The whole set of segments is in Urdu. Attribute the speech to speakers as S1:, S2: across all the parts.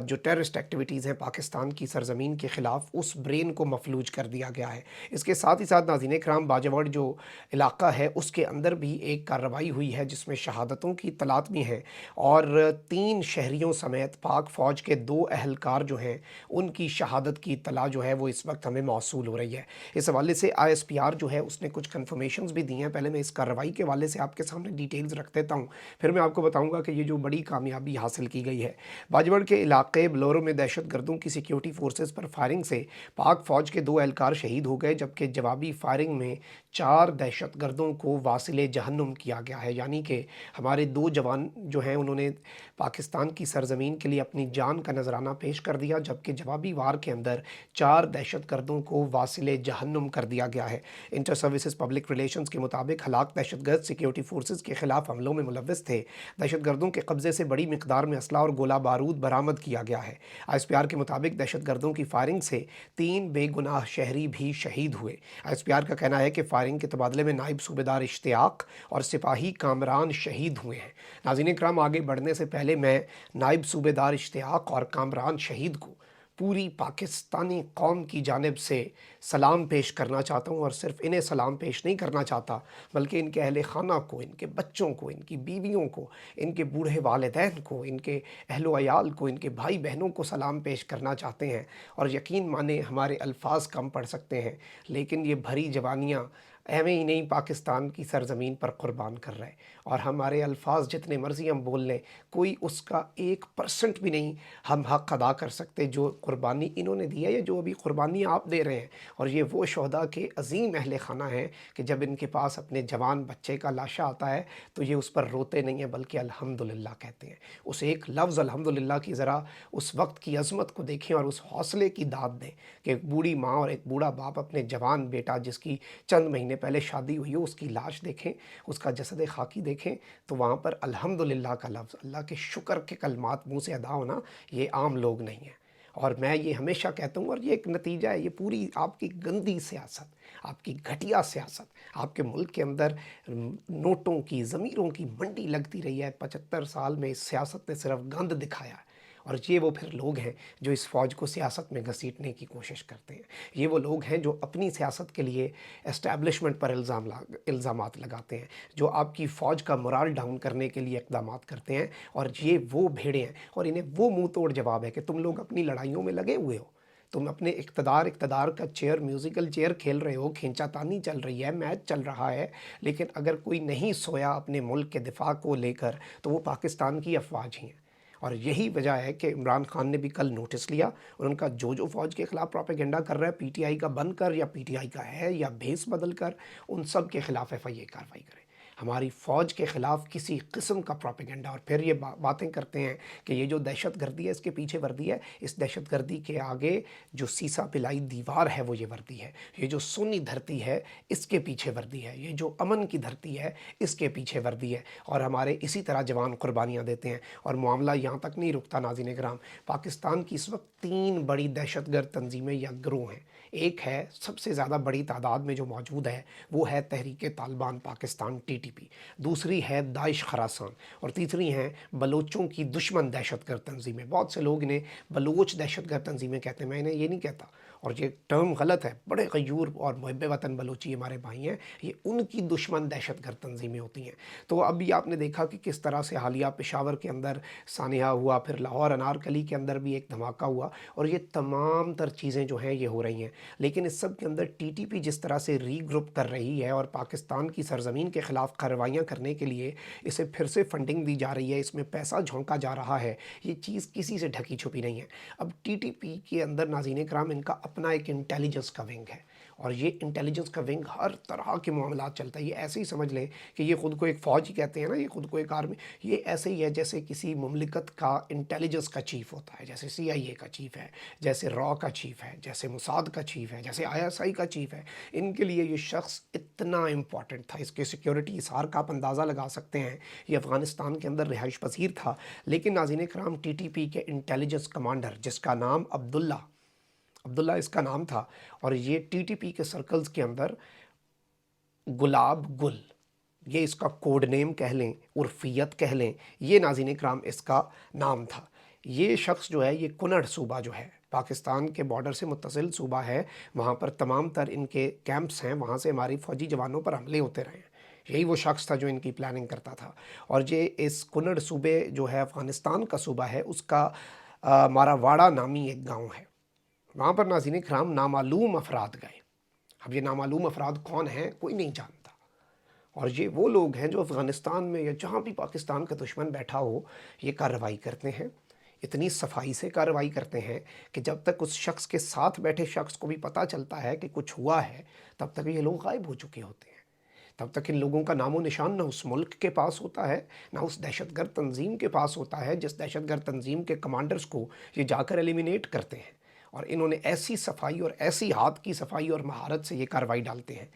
S1: جو ٹیررسٹ ایکٹیویٹیز ہیں پاکستان کی سرزمین کے خلاف، اس برین کو مفلوج کر دیا گیا ہے۔ اس کے ساتھ ہی ساتھ ناظرین کرام، باجوڑ جو علاقہ ہے اس کے اندر بھی ایک کارروائی ہوئی ہے جس میں شہادتوں کی اطلاعات بھی ہیں، اور 3 شہریوں سمیت پاک فوج کے 2 اہلکار جو ہیں ان کی شہادت کی اطلاع جو ہے وہ اس وقت ہمیں موصول ہو رہی ہے۔ اس حوالے سے آئی ایس پی آر جو ہے اس نے کچھ کنفرمیشنز بھی دی ہیں۔ پہلے میں اس کارروائی کے حوالے سے آپ کے سامنے ڈیٹیلز رکھ دیتا ہوں، پھر میں آپ کو بتاؤں گا کہ یہ جو بڑی کامیابی حاصل کی گئی ہے۔ باجوڑ کے علاقے بلورو میں دہشت گردوں کی سیکیورٹی فورسز پر فائرنگ سے پاک فوج کے 2 اہلکار شہید ہو گئے، جبکہ جوابی فائرنگ میں 4 دہشت گردوں کو واصل جہنم کیا گیا ہے۔ یعنی کہ ہمارے 2 جوان جو ہیں انہوں نے پاکستان کی سرزمین کے لیے اپنی جان کا نذرانہ پیش کر دیا، جبکہ جوابی وار کے اندر 4 دہشت گردوں کو واصل جہنم کر دیا گیا ہے۔ انٹر سروسز پبلک ریلیشنز کے مطابق ہلاک دہشت گرد سیکیورٹی فورسز کے خلاف حملوں میں ملوث تھے۔ دہشت گردوں کے قبضے سے بڑی مقدار میں اسلحہ اور گولہ بارود برآمد کیا گیا ہے۔ آئی ایس پی آر کے مطابق دہشت گردوں کی فائرنگ سے 3 بے گناہ شہری بھی شہید ہوئے۔ آئی ایس پی آر کا کہنا ہے کہ فائرنگ کے تبادلے میں نائب صوبے دار اشتیاق اور سپاہی کامران شہید ہوئے ہیں۔ ناظرین کرام، آگے بڑھنے سے پہلے میں نائب صوبے دار اشتیاق اور کامران شہید کو پوری پاکستانی قوم کی جانب سے سلام پیش کرنا چاہتا ہوں، اور صرف انہیں سلام پیش نہیں کرنا چاہتا بلکہ ان کے اہل خانہ کو، ان کے بچوں کو، ان کی بیویوں کو، ان کے بوڑھے والدین کو، ان کے اہل و عیال کو، ان کے بھائی بہنوں کو سلام پیش کرنا چاہتے ہیں۔ اور یقین مانیں ہمارے الفاظ کم پڑ سکتے ہیں، لیکن یہ بھری جوانیاں ایویں ہی نہیں پاکستان کی سرزمین پر قربان کر رہے، اور ہمارے الفاظ جتنے مرضی ہم بول لیں کوئی اس کا 1% بھی نہیں ہم حق ادا کر سکتے جو قربانی انہوں نے دی ہے یا جو ابھی قربانی آپ دے رہے ہیں۔ اور یہ وہ شہداء کے عظیم اہل خانہ ہیں کہ جب ان کے پاس اپنے جوان بچے کا لاشا آتا ہے تو یہ اس پر روتے نہیں ہیں بلکہ الحمدللہ کہتے ہیں۔ اس ایک لفظ الحمدللہ کی ذرا اس وقت کی عظمت کو دیکھیں اور اس حوصلے کی داد دیں کہ ایک بوڑھی ماں اور ایک بوڑھا باپ اپنے جوان بیٹا جس کی چند مہینے پہلے شادی ہوئی ہو اس کی لاش دیکھیں، اس کا جسد خاکی دیکھیں، تو وہاں پر الحمدللہ کا لفظ، اللہ کے شکر کے کلمات منہ سے ادا ہونا، یہ عام لوگ نہیں ہیں۔ اور میں یہ ہمیشہ کہتا ہوں، اور یہ ایک نتیجہ ہے، یہ پوری آپ کی گندی سیاست، آپ کی گھٹیا سیاست، آپ کے ملک کے اندر نوٹوں کی، ضمیروں کی منڈی لگتی رہی ہے۔ 75 سال میں اس سیاست نے صرف گند دکھایا ہے، اور یہ وہ پھر لوگ ہیں جو اس فوج کو سیاست میں گھسیٹنے کی کوشش کرتے ہیں۔ یہ وہ لوگ ہیں جو اپنی سیاست کے لیے اسٹیبلشمنٹ پر الزامات لگاتے ہیں، جو آپ کی فوج کا morale ڈاؤن کرنے کے لیے اقدامات کرتے ہیں، اور یہ وہ بھیڑیں ہیں، اور انہیں وہ منہ توڑ جواب ہے کہ تم لوگ اپنی لڑائیوں میں لگے ہوئے ہو، تم اپنے اقتدار کا چیئر، میوزیکل چیئر کھیل رہے ہو، کھینچا تانی چل رہی ہے، میچ چل رہا ہے، لیکن اگر کوئی نہیں سویا اپنے ملک کے دفاع کو لے کر تو وہ پاکستان کی افواج ہی ہیں۔ اور یہی وجہ ہے کہ عمران خان نے بھی کل نوٹس لیا، اور ان کا جو فوج کے خلاف پروپیگنڈا کر رہا ہے، پی ٹی آئی کا بن کر یا پی ٹی آئی کا ہے یا بھیس بدل کر، ان سب کے خلاف ایف آئی اے کارروائی کرے۔ ہماری فوج کے خلاف کسی قسم کا پروپیگنڈا، اور پھر یہ باتیں کرتے ہیں کہ یہ جو دہشت گردی ہے اس کے پیچھے وردی ہے، اس دہشت گردی کے آگے جو سیسا پلائی دیوار ہے وہ یہ وردی ہے، یہ جو سونی دھرتی ہے اس کے پیچھے وردی ہے، یہ جو امن کی دھرتی ہے اس کے پیچھے وردی ہے۔ اور ہمارے اسی طرح جوان قربانیاں دیتے ہیں، اور معاملہ یہاں تک نہیں رکتا ناظرین کرام۔ پاکستان کی اس وقت 3 بڑی دہشت گرد تنظیمیں یا گروہ ہیں۔ ایک ہے سب سے زیادہ بڑی تعداد میں جو موجود ہے وہ ہے تحریک طالبان پاکستان TTP، دوسری ہے داعش خراسان، اور تیسری ہیں بلوچوں کی دشمن دہشت گرد تنظیمیں۔ بہت سے لوگ انہیں بلوچ دہشت گرد تنظیمیں کہتے ہیں، میں انہیں یہ نہیں کہتا، اور یہ ٹرم غلط ہے۔ بڑے غیور اور محب وطن بلوچی ہمارے بھائی ہیں، یہ ان کی دشمن دہشت گرد تنظیمیں ہوتی ہیں۔ تو ابھی آپ نے دیکھا کہ کس طرح سے حالیہ پشاور کے اندر سانحہ ہوا، پھر لاہور انارکلی کے اندر بھی ایک دھماکہ ہوا، اور یہ تمام تر چیزیں جو ہیں یہ ہو رہی ہیں۔ لیکن اس سب کے اندر TTP جس طرح سے ری گروپ کر رہی ہے اور پاکستان کی سرزمین کے خلاف کارروائیاں کرنے کے لیے اسے پھر سے فنڈنگ دی جا رہی ہے، اس میں پیسہ جھونکا جا رہا ہے، یہ چیز کسی سے ڈھکی چھپی نہیں ہے۔ اب TTP کے اندر ناظرین کرام ان کا اپنا ایک انٹیلیجنس کا ونگ ہے، اور یہ انٹیلیجنس کا ونگ ہر طرح کے معاملات چلتا ہے۔ یہ ایسے ہی سمجھ لیں کہ یہ خود کو ایک فوج ہی کہتے ہیں نا، یہ خود کو ایک آرمی، یہ ایسے ہی ہے جیسے کسی مملکت کا انٹیلیجنس کا چیف ہوتا ہے، جیسے CIA کا چیف ہے، جیسے را کا چیف ہے، جیسے موساد کا چیف ہے، جیسے ISI کا چیف ہے۔ ان کے لیے یہ شخص اتنا امپورٹنٹ تھا، اس کے سیکیورٹی اظہار کا آپ اندازہ لگا سکتے ہیں، یہ افغانستان کے اندر رہائش پذیر تھا۔ لیکن ناظرین کرام، TTP کے انٹیلیجنس کمانڈر جس کا نام عبداللہ اس کا نام تھا، اور یہ TTP کے سرکلز کے اندر گلاب گل، یہ اس کا کوڈ نیم کہہ لیں، عرفیت کہہ لیں، یہ ناظرین کرام اس کا نام تھا۔ یہ شخص جو ہے، یہ کنڑ صوبہ جو ہے پاکستان کے بارڈر سے متصل صوبہ ہے، وہاں پر تمام تر ان کے کیمپس ہیں، وہاں سے ہماری فوجی جوانوں پر حملے ہوتے رہے ہیں۔ یہی وہ شخص تھا جو ان کی پلاننگ کرتا تھا، اور یہ اس کنڑ صوبے جو ہے افغانستان کا صوبہ ہے، اس کا مارا واڑہ نامی ایک گاؤں ہے، وہاں پر ناظرین کرام نامعلوم افراد گئے۔ اب یہ نامعلوم افراد کون ہیں کوئی نہیں جانتا، اور یہ وہ لوگ ہیں جو افغانستان میں یا جہاں بھی پاکستان کا دشمن بیٹھا ہو یہ کارروائی کرتے ہیں، اتنی صفائی سے کارروائی کرتے ہیں کہ جب تک اس شخص کے ساتھ بیٹھے شخص کو بھی پتہ چلتا ہے کہ کچھ ہوا ہے، تب تک یہ لوگ غائب ہو چکے ہوتے ہیں۔ تب تک ان لوگوں کا نام و نشان نہ اس ملک کے پاس ہوتا ہے، نہ اس دہشت گرد تنظیم کے پاس ہوتا ہے جس دہشت گرد تنظیم کے کمانڈرز کو یہ جا کر ایلیمینیٹ کرتے ہیں، اور انہوں نے ایسی صفائی اور ایسی ہاتھ کی صفائی اور مہارت سے یہ کارروائی ڈالتے ہیں۔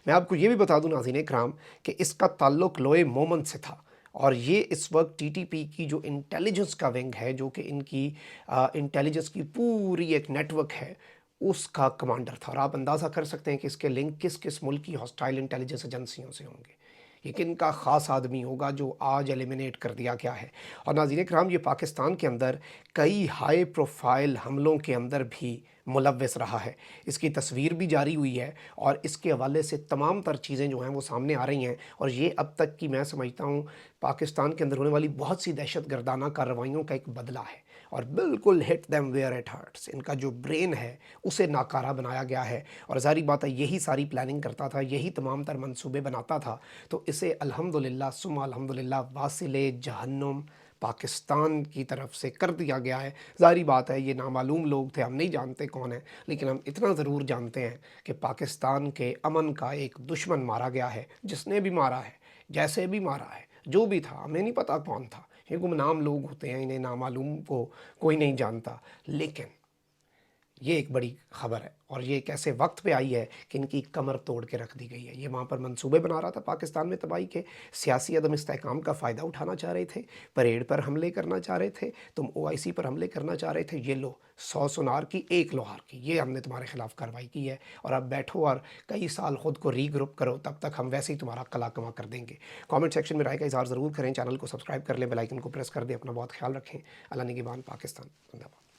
S1: میں آپ کو یہ بھی بتا دوں ناظرین اکرام کہ اس کا تعلق لوئے مومن سے تھا، اور یہ اس وقت ٹی ٹی پی کی جو انٹیلیجنس کا ونگ ہے، جو کہ ان کی انٹیلیجنس کی پوری ایک نیٹ ورک ہے، اس کا کمانڈر تھا۔ اور آپ اندازہ کر سکتے ہیں کہ اس کے لنک کس کس ملک کی ہاسٹائل انٹیلیجنس ایجنسیوں سے ہوں گے۔ یہ کن کا خاص آدمی ہوگا جو آج ایلیمینیٹ کر دیا گیا ہے۔ اور ناظرین کرام، یہ پاکستان کے اندر کئی ہائی پروفائل حملوں کے اندر بھی ملوث رہا ہے، اس کی تصویر بھی جاری ہوئی ہے، اور اس کے حوالے سے تمام تر چیزیں جو ہیں وہ سامنے آ رہی ہیں، اور یہ اب تک کی میں سمجھتا ہوں پاکستان کے اندر ہونے والی بہت سی دہشت گردانہ کارروائیوں کا ایک بدلہ ہے، اور بالکل hit them where it hurts, ان کا جو برین ہے اسے ناکارہ بنایا گیا ہے، اور ظاہری بات ہے یہی ساری پلاننگ کرتا تھا، یہی تمام تر منصوبے بناتا تھا، تو اسے الحمدللہ ثم الحمدللہ واصل جہنم پاکستان کی طرف سے کر دیا گیا ہے۔ ظاہری بات ہے یہ نامعلوم لوگ تھے، ہم نہیں جانتے کون ہیں، لیکن ہم اتنا ضرور جانتے ہیں کہ پاکستان کے امن کا ایک دشمن مارا گیا ہے، جس نے بھی مارا ہے، جیسے بھی مارا ہے، جو بھی تھا، ہمیں نہیں پتا کون تھا، یہ گمنام لوگ ہوتے ہیں، انہیں نامعلوم کو کوئی نہیں جانتا، لیکن یہ ایک بڑی خبر ہے، اور یہ ایک ایسے وقت پہ آئی ہے کہ ان کی کمر توڑ کے رکھ دی گئی ہے۔ یہ وہاں پر منصوبے بنا رہا تھا پاکستان میں تباہی کے، سیاسی عدم استحکام کا فائدہ اٹھانا چاہ رہے تھے، پریڈ پر حملے کرنا چاہ رہے تھے، تم او آئی سی پر حملے کرنا چاہ رہے تھے، یہ لو 100 سونار کی 1 لوہار کی، یہ ہم نے تمہارے خلاف کارروائی کی ہے، اور اب بیٹھو اور کئی سال خود کو ری گروپ کرو، تب تک ہم ویسے ہی تمہارا کلا کما کر دیں گے۔ کامنٹ سیکشن میں رائے کا اظہار ضرور کریں، چینل کو سبسکرائب کر لیں، بیل آئکن کو پریس کر دیں، اپنا بہت خیال رکھیں۔ اللہ نگہبان، پاکستان زندہ باد۔